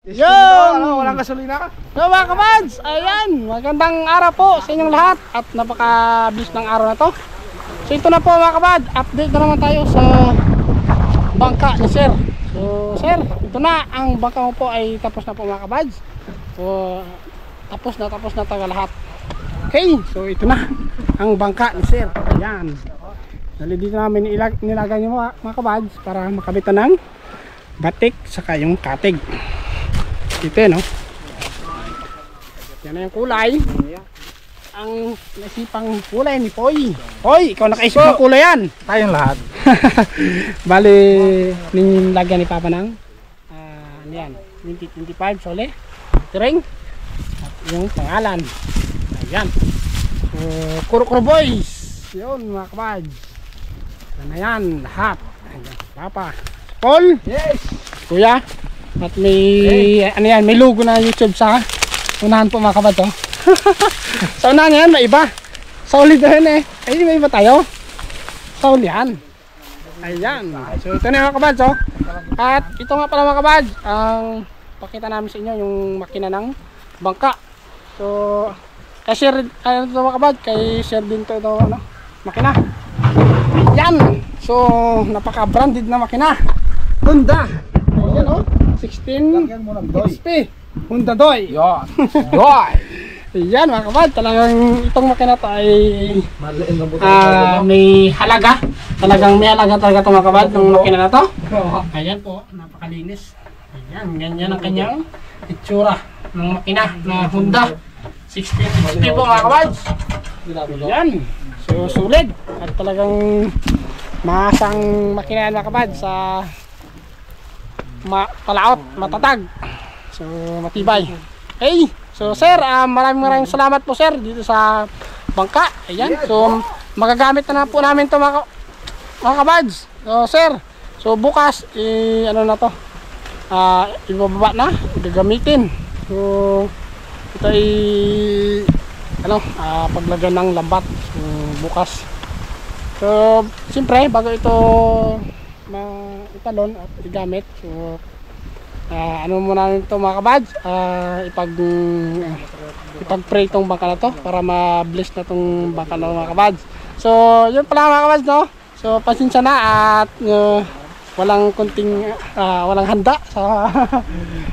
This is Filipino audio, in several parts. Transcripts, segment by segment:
Yun! Walang gasolina. So mga kabads, ayan, magandang araw po sa inyong lahat at napaka-bilis ng araw na to. So ito na po mga kabads, update na naman tayo sa bangka ni Sir. So Sir, ito na, ang bangka mo po ay tapos na po mga kabads. So tapos na tayo lahat. Okay, so ito na ang bangka ni Sir. Ayan. Dali dito namin nilagay nyo mga kabads para makabitan ng batik saka yung katig. Ito no. Yan na yung kulay. Ang nasipang kulay ni Poy. Poy, ikaw nakaisip ng kulay yan. Tayong lahat. Bali, nilagyan ni Papa ng ano yan, 2025 sole, tiring at yung pangalan. Ayan. So, Kuro Boys. Yun mga kabads. Yan na yan, lahat. Ayan, Papa. Paul. Yes. Kuya. At may ano yan, may logo na YouTube sa unahan po mga kabads. Oh. Sa unahan yan, may iba. Solid na yun eh. Ay, may iba tayo. Solid yan. Ayan. So ito na mga kabads. Oh. At ito nga pala mga kabads, ang pakita namin sa inyo yung makina ng bangka. So share ano ito mga kabads, kay share din to ito ano, makina. Yan. So napaka branded na makina. Honda. Ayan oh. 16 XP Honda Doy. Yan. Doy. Ayan mga kabad, talagang itong makina to ay may halaga. Talagang may halaga talaga itong mga kabad, itong makina na to. Ayan po, napakalinis. Ayan, ganyan ang kanyang itsura ng makina na Honda 16 XP po mga kabad. Ayan, so sulit. At talagang masang makina mga kabad sa palaot, matatag. So matibay. Okay. So sir, maraming salamat po sir dito sa bangka. Ayan. So magagamit na po namin to mga kabads. So sir, so bukas ano na to? Ibababa na, gagamitin. So ito ay ano, paglagyan ng lambat. So bukas. So siyempre bago ito italon at igamit, so ano muna namin ito mga kabads, ipag-pray itong bangka na to para ma-bless na itong bangka na mga kabads. So yun pala mga kabads no. So pasensya na at walang walang handa sa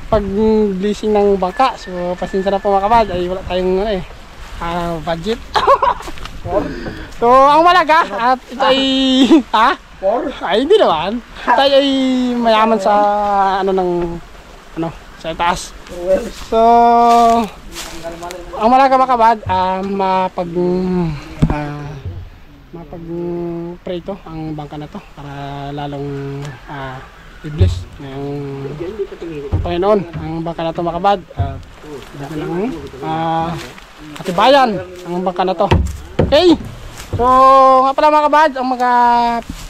pag-blessing ng bangka. So pasensya na po mga kabads, ay wala tayong budget. So ang malaga at ito ay ay hindi naman. Tayo ay mayaman sa sa itaas. So ang malaga mga kabad, mapag-pray to ang bangka na to para lalong i-bless ng Panginoon ang bangka na to mga kabad. Katibayan ang bangka na to. Okay. So nga pala mga kabad, ang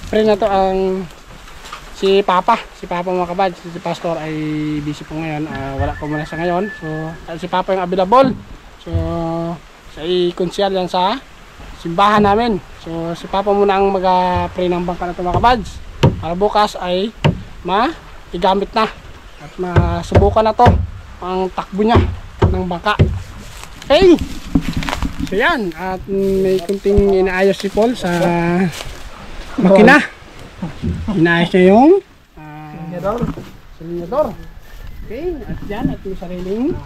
pray na to ang si Papa mga kabad. Si Pastor ay busy po ngayon, wala po muna sa ngayon. So si Papa yung available. So sa konsyal yan sa simbahan namin. So si Papa muna ang mag-pray ng bangka na to mga kabads para bukas ay igamit na at masubukan na to ang takbo niya ng bangka. Okay. So yan, at may kunting inaayos si Paul sa makina. Inaayos niya yung silinyador. Okay, at yan, at may sariling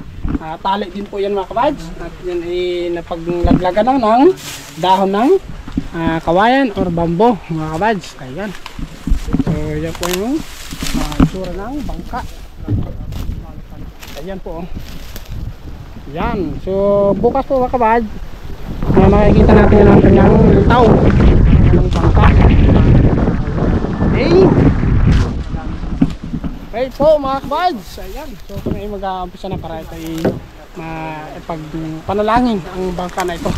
tali din po yan mga kabads. At yan ay napaglaglagan lang ng dahon ng kawayan or bambo mga kabads. Ayan. So yan po yung itsura ng bangka. Ayan po. Yan. So bukas po mga kabads, makikita natin ang kanyang lutaw ng bangka. Okay. Okay po mga kabads. Ayan. So kami ay mag-uumpisa na para ito ay panalangin ang bangka na ito.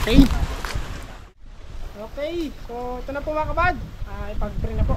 Okay. Okay. So ito na po mga kabads. Ipag-pray na po.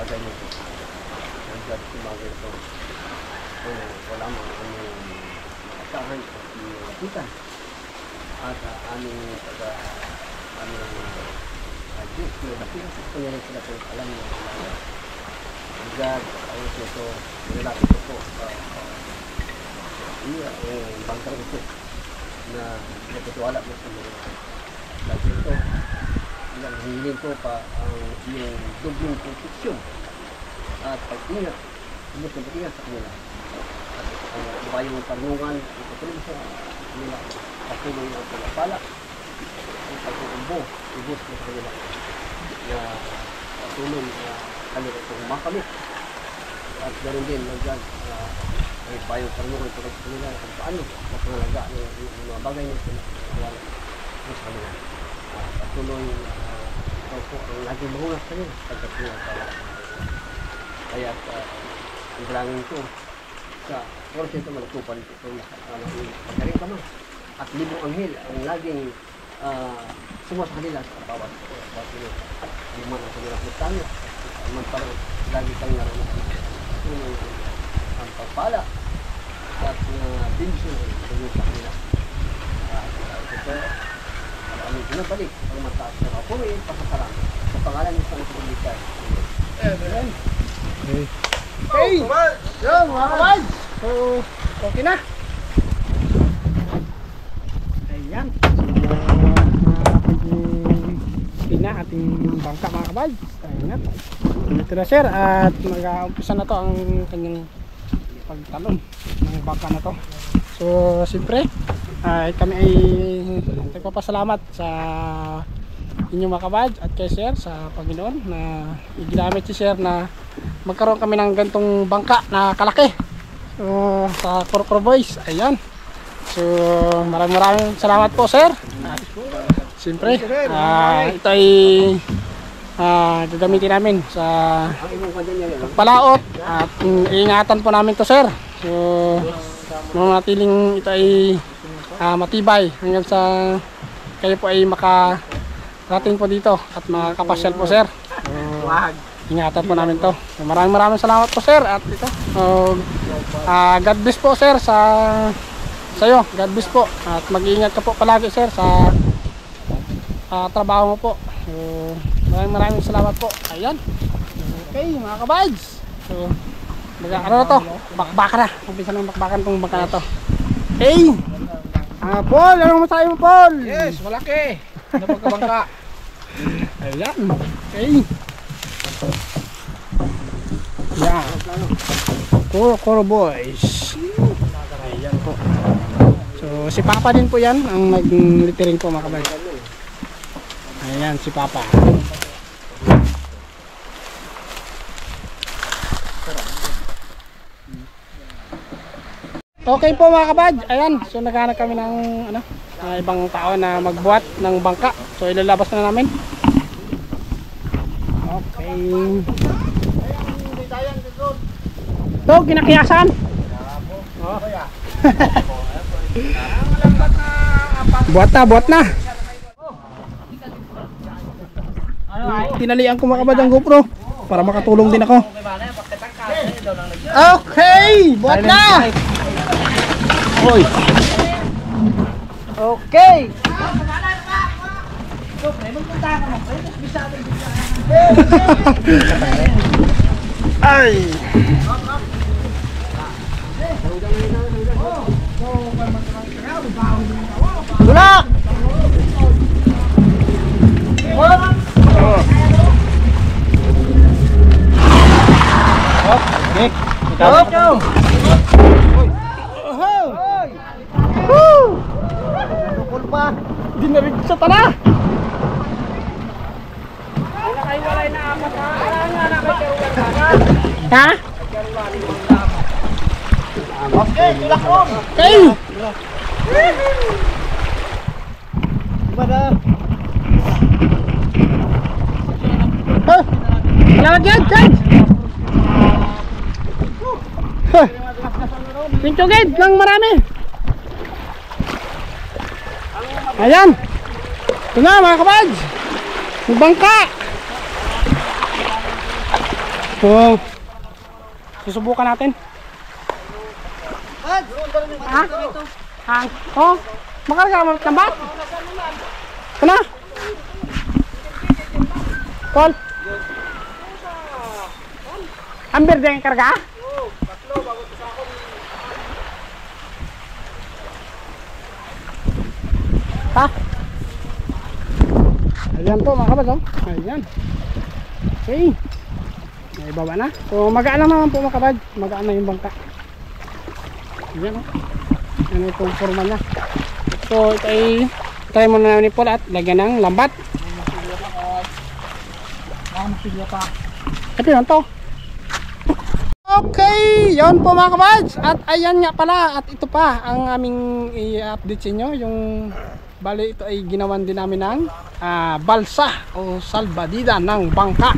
bagay nito. Nandiyan sumagay ito. So, wala mo ang asahan at lapitan. At aming Diyos, lapitan sa ito nila sila kung alam niya sila. God, ayos nito, nilapit ito bangkang ito na nagtutiwala mo sa mga lagi ito. Ilang hingin ko pa ang iyong dublong proteksyon at pag-ingat, subot na pag-ingat sa kanila. At ang bayong karungan, ipatuloy sa kanila, patuloy ang palapala, ang pag-uumbo, ubos na kanila na patuloy na kanila itong makamit. At ganoon din, nagdag ay bayong karungan ito sa kanila kung paano mapangalaga ng mga bagay na sila sa kanila. Patuloy ito po ang laging mahungas sa kanila pagkatuloy sa kaya ang dalangin ko sa oras ito malatupan ito pagkaring kama at libong anghel ang laging sumas sa kanila sa bawat sila at liman ang kanila putano at parang lagi kang naranasan ang pagpala at bensyon sa kanila ito ang pinabalik ang mataas na kapuwi pasasalam sa pangalan ng Santo Dominicano. Amen. Hey! Yan mga kabad! So, okay na. Ayan. So, na ating bangka mga kabad. Ayan. Ito na sir at mag-uumpisa na to ang kanyang pagtalon ng bangka na to. So, siyempre kami ay nagpapasalamat sa inyong mga kabad at kay sir sa Panginoon na ginamit si sir na magkaroon kami ng gantong bangka na kalaki sa Corcor Boys. Ayan. So maraming salamat po sir. At siyempre ito ay gagamitin namin sa pagpalaot at iingatan po namin to sir. So manatiling ito ay matibay hanggang sa kayo po ay makarating po dito at makakapasyal po sir. Ingatan po namin to. Maraming salamat po sir at ito. God bless po sir sa'yo. God bless po at mag-iingat ka po palagi sir sa trabaho mo po. Maraming salamat po. Ayan. Okay mga kabads. So ano na to? Bakbakan na. Umpisa ng bakbakan tong bangka na to. Hey! Paul! Anong masahe mo Paul? Yes, malaki. Ano pagkabangka? Ayan. Okay. Yan. Corcor Boys. Ayan po. So si Papa din po yan ang nag-littering po mga kabay. Ayan si Papa. Okay po mga kabad. Ayan. So naghanap kami ng ibang tao na magbuhat ng bangka. So ilalabas na namin. Okay. Ito, ginakiyasan. Buhat na. Tinalian ko mga kabad ang GoPro para makatulong din ako. Okay, buhat na. Hoy. Okay. Ay. Bulak. Okay. Ikaw. Di na rin sa tala. Nakaiwalay na apat ha. Ha? Okay, tulak mo. Okay. Bada. Salamat yan, Chad. Pinchugid lang marami. Ayan. Ito na mga kabads. Yung bangka. So, susubukan natin. Ha? Hang. Oh, makarga mo lambat? Kana? Paul. Ambil din karga? Ha? Ayan po mga kabad, oh. Ayan. Okay. May baba na. So magaan lang naman po mga kabad. Magaan na yung bangka. Ayan, oh. Ayan itong forma niya. So ito ay try muna namin ni Paul at lagyan ng lambat. Ito yun to. Okay, yon po mga kabads. At ayan nga pala, at ito pa ang aming i-update sa inyo. Yung bali ito ay ginawan din namin ng balsa o salbadida ng bangka.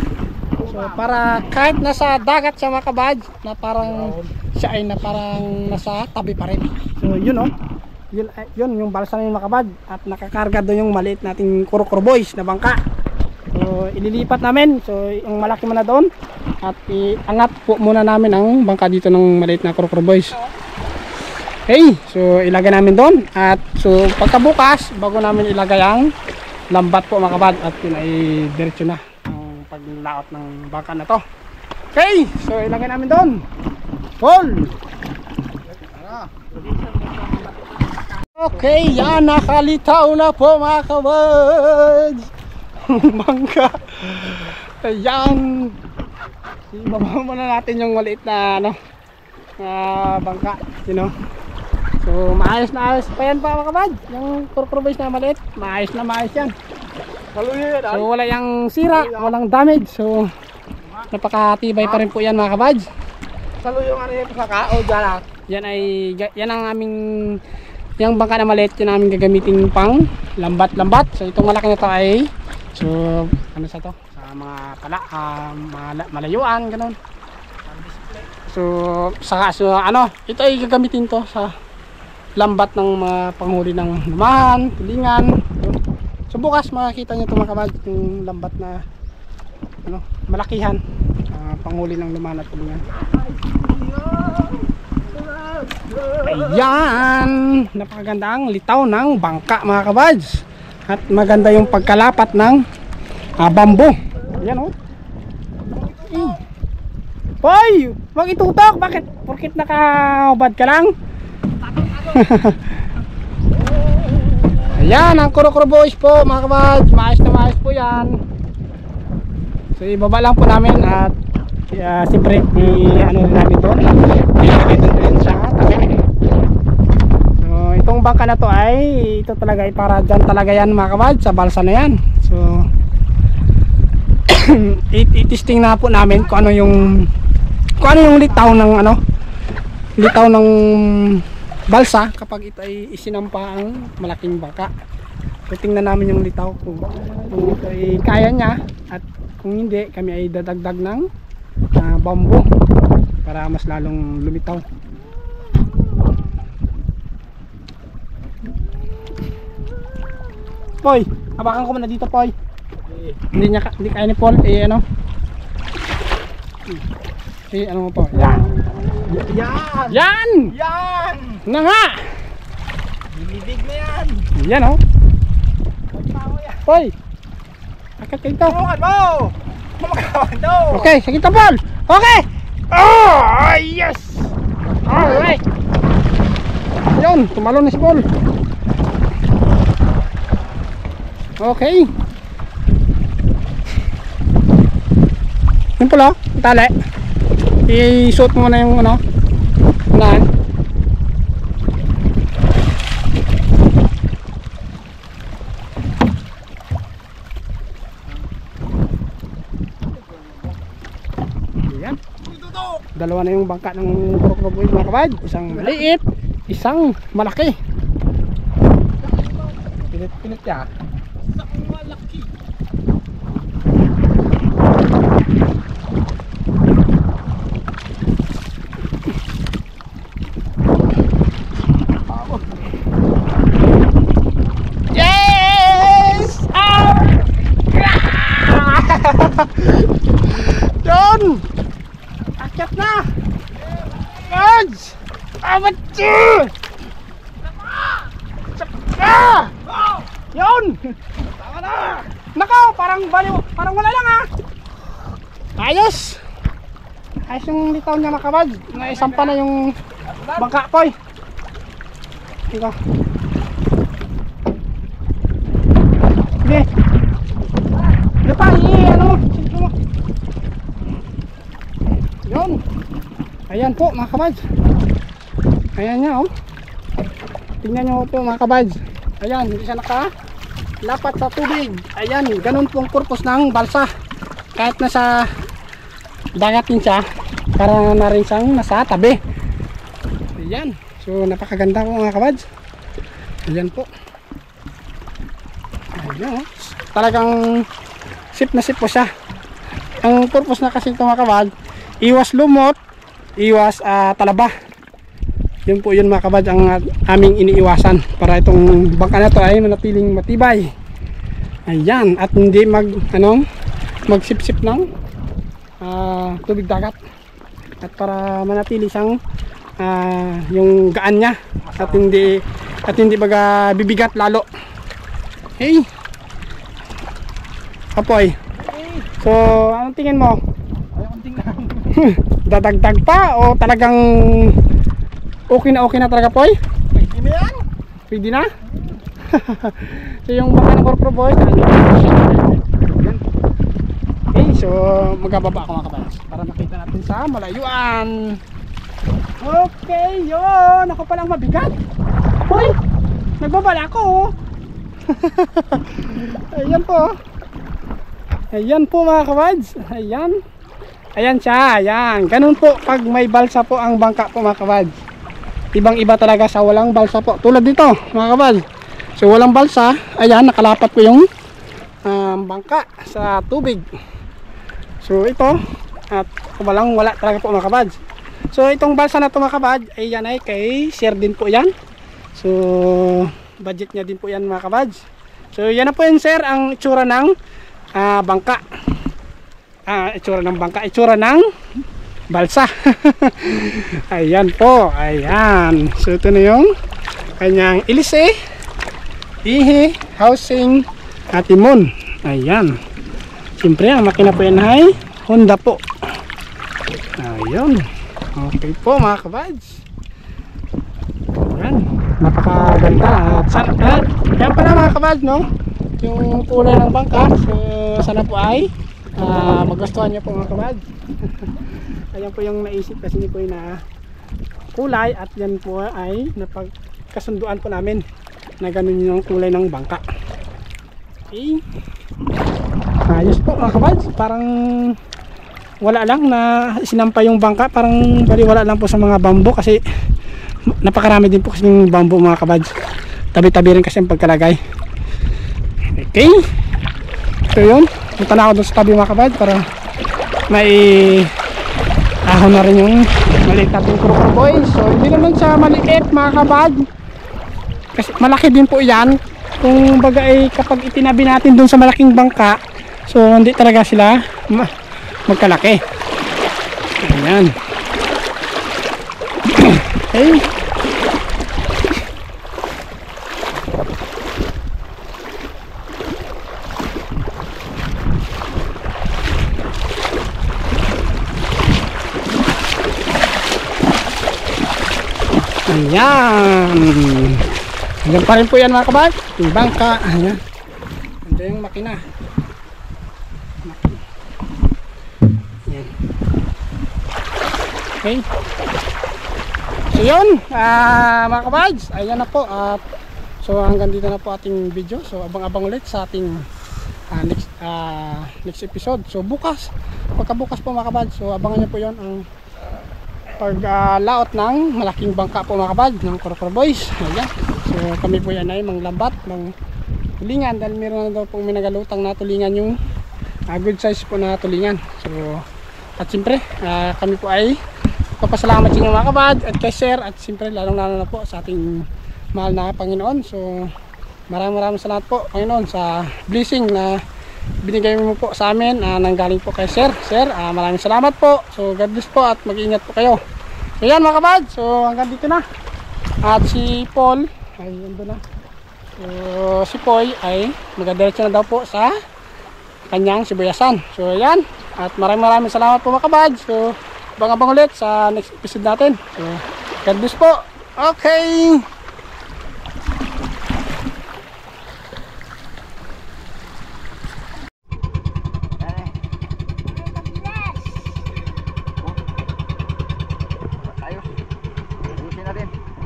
So para kahit nasa dagat siya mga kabads, na parang siya ay na parang nasa tabi pa rin. So yun oh. Yun yung balsa na yung mga kabads. At nakakarga doon yung maliit nating Kuro-Kuro boys na bangka. So ililipat namin. So yung malaki muna doon. At iangat po muna namin ang bangka dito ng maliit na Kuro-Kuro boys. Okay, so ilagay namin doon. At so pagkabukas, bago namin ilagay ang lambat po mga kabad. At yun ay diretso na ang paglaot ng bangka na to. Okay, so ilagay namin doon. Hold! Okay, yan, nakalitaw na po mga kabad. Bangka. Ayan. Ibaba muna natin yung maliit na bangka, you know. So maayos na ayos pa yan pa mga kabad. Yung Kuro-Kuro boys na maliit, maayos na maayos yan. So wala yung sira, walang damage. So napakatibay pa rin po yan mga kabad. Salo yung ano yung pasakao dyan. Yan ang aming yung bangka na maliit, yun namin gagamitin pang lambat-lambat. So itong malaki na to ay so ano sa to? Mga pala, malayuan, ganun. So saka so, ano, ito ay gagamitin to sa lambat ng mga panghuli ng lumahan, tulingan. So bukas makikita nyo ito mga kabad, yung lambat na ano, malakihan, panghuli ng lumahan at tulingan. Ayan, napakaganda ang litaw ng bangka mga kabads. At maganda yung pagkalapat ng bambo. Ayan oh. Hoy, wag itutok. Bakit? Porkit nakahubad ka lang? Ayan, ang Kuro-Kuro boys po mga kabads. Maayos na maayos po yan. So ibaba lang po namin. At siyempre ano namin doon. Ilagay din sa tabi. So itong bangka na to ay ito talaga ay para dyan talaga yan mga kabads. Sa balsa na yan. So i-testing na po namin kung ano yung litaw ng litaw ng balsa kapag ito ay isinampa ang malaking bangka. So tingnan namin yung litaw kung ito ay kaya niya, at kung hindi kami ay dadagdag ng bambo para mas lalong lumitaw. Poy, habakan ko muna dito Poy. Hindi kaya ni Paul ano mo po, yan na nga, Binibig na yan. yan oh. Hoy, akit kayo to. Okay, sige to Paul. Okay, oh yes, alright. Yun, tumalon na si Paul. Okay. Yun pala, tali. I-suot mo na yung unahan. Ayan. Dalawa na yung bangka ng Kuro-Kuro boys mga kabad. Isang maliit, isang malaki. Pilit ya. Isang malaki. Yun! Babatsi! Saka! Yun! Tama na! Nakaw, parang wala lang ha. Ayos! Ayos yung litaw niya mga kabads. Naisampa na yung bangka poy. Ito. Sige. Ano pa? Ano mo? Sige mo. Yun. Ayan po mga kabads. Ayan niya oh. Tingnan nyo po mga kabads. Ayan, hindi siya lapat sa tubig. Ayan, ganun pong purpose ng balsa. Kahit nasa dagatin siya, para na rin siyang nasa tabi. Ayan, so napakaganda po mga kabads. Ayan po. Ayan, talagang sip na sip po siya. Ang purpose na kasi ito mga kabads, iwas lumot, iwas talaba. Yun po yun mga kabads ang aming iniiwasan para itong bangka na to ay manatiling matibay. Ayan, at hindi magsipsip ng tubig dagat, at para manatili siyang yung gaan niya at hindi baga bibigat lalo. Hey Apoy, so anong tingin mo? Ayokong tingnan. Dadagdag pa o talagang okay na talaga Poy? Pwede na yan? Pwede na? So yung bangka ng Corpro Boys, okay, so magababa ako mga kabads para makita natin sa malayuan. Okay, yun. Ako palang mabigat. Hoy, nagbabala ako. Ayan po. Ayan po mga kabads. Ayan. Ayan siya. Ayan. Ganun po pag may balsa po ang bangka po mga kabads. Ibang iba talaga sa walang balsa po. Tulad dito mga kabads. So walang balsa. Ayan, nakalapat po yung bangka sa tubig. So ito, at wala talaga po mga kabads. So itong balsa na ito mga kabads, ay yan ay kay share din po yan. So budget niya din po yan mga kabads. So yan na po yan sir, ang itsura ng bangka. Itsura ng balsa. Ayan po, ayan. So ito na yung kanyang ilise, ihi, housing, at timon. Ayan. Siyempre ang makina po yan ay Honda po. Ayun. Okay po mga kabads. Ayan. Napakaganda. At yan pala mga kabads, no? Yung kulay ng bangka. So sana po ay magustuhan niyo po mga kabads. Ayan po yung naisip kasi niyo po na kulay. At yan po ay napagkasunduan po namin na ganun yung kulay ng bangka. Okay. Ayos po mga kabads, parang wala lang na sinampa yung bangka, parang baliwala lang po sa mga bambo kasi napakarami din po kasi yung bambo mga kabads. Tabi-tabi rin kasi ang pagkalagay. Okay, so yun, punta na ako doon sa tabi mga kabads para may ahon na rin yung maliit natin Corpro Boys. So hindi naman siya maliit mga kabads kasi malaki din po yan. Kung baga ay kapag itinabi natin doon sa malaking bangka, so hindi talaga sila magkalaki. Ayan. Okay. Ayan. Hanggang pa rin po yan mga kabag. Yung bangka. Ayan. Ito yung makina. Ayan. Okay. So yun. Mga kabags. Ayan na po. So hanggang dito na po ating video. So abang-abang ulit sa ating next episode. So bukas. Pagkabukas po mga kabags. So abangan nyo po yun ang paglaot ng malaking bangka po mga kabags ng Corpro Boys. Ayan. So kami po yan ay manglambat ng tulingan dahil meron na daw pong minagalutang na tulingan yung good size po na tulingan. So at siyempre kami po ay papasalamat sa inyo mga kabad at kay sir at siyempre lalong lalo na po sa ating mahal na Panginoon. So maraming salamat po Panginoon sa blessing na binigay mo po sa amin nanggaling po kay sir. Sir, maraming salamat po. So God bless po at mag-ingat po kayo. So yan mga kabad, so hanggang dito na. At si Paul ay ando na. So si Poy ay magadiretso na daw po sa kanyang sibuyasan. So yan, at maraming salamat po mga kabad. So abang-abang ulit sa next episode natin. So God bless po. Okay.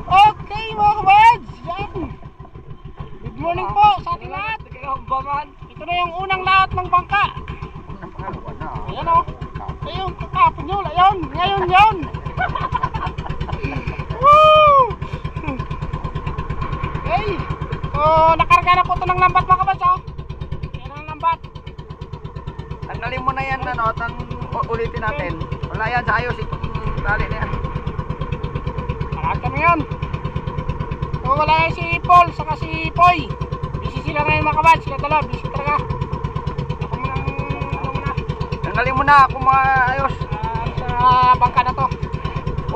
Okay mga kabads, yan. Good morning po sa ating lahat. Ito na yung unang lahat ng bangka. Ayan o. Ayun, kakapon yun. Ayun, ngayon yun. Woo! Okay. So, nakarga na po ito ng lambat mga kabads o. Yan ang lambat. Tanggalin mo na yan, ano, ulitin natin. Wala yan, sa ayos itong tali na yan. Marami kami yan. So, wala ngayon si Paul saka si Poy. Busy sila ngayon mga kabads. Sila dalawa, busy talaga. Ako muna. Tanggalin mo na kung maayos. Sa bangka na to.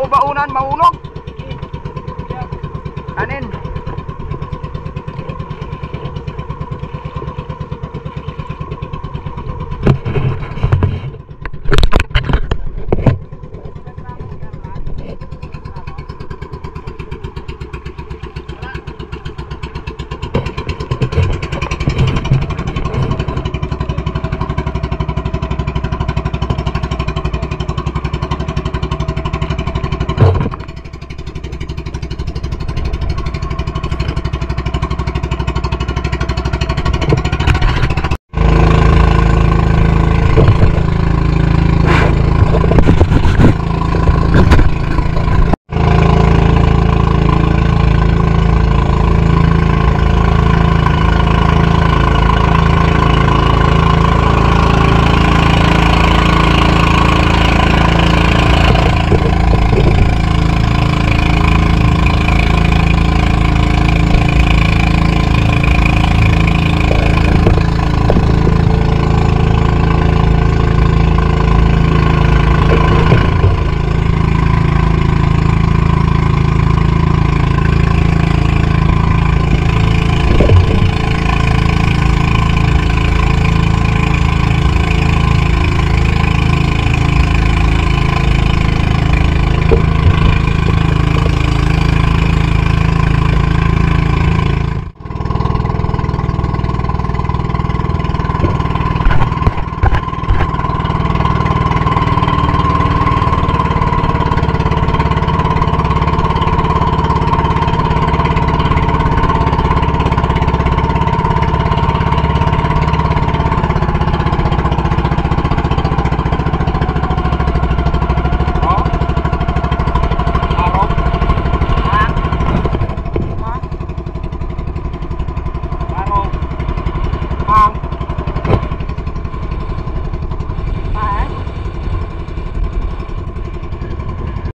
O baunan, mahulog. Kanin.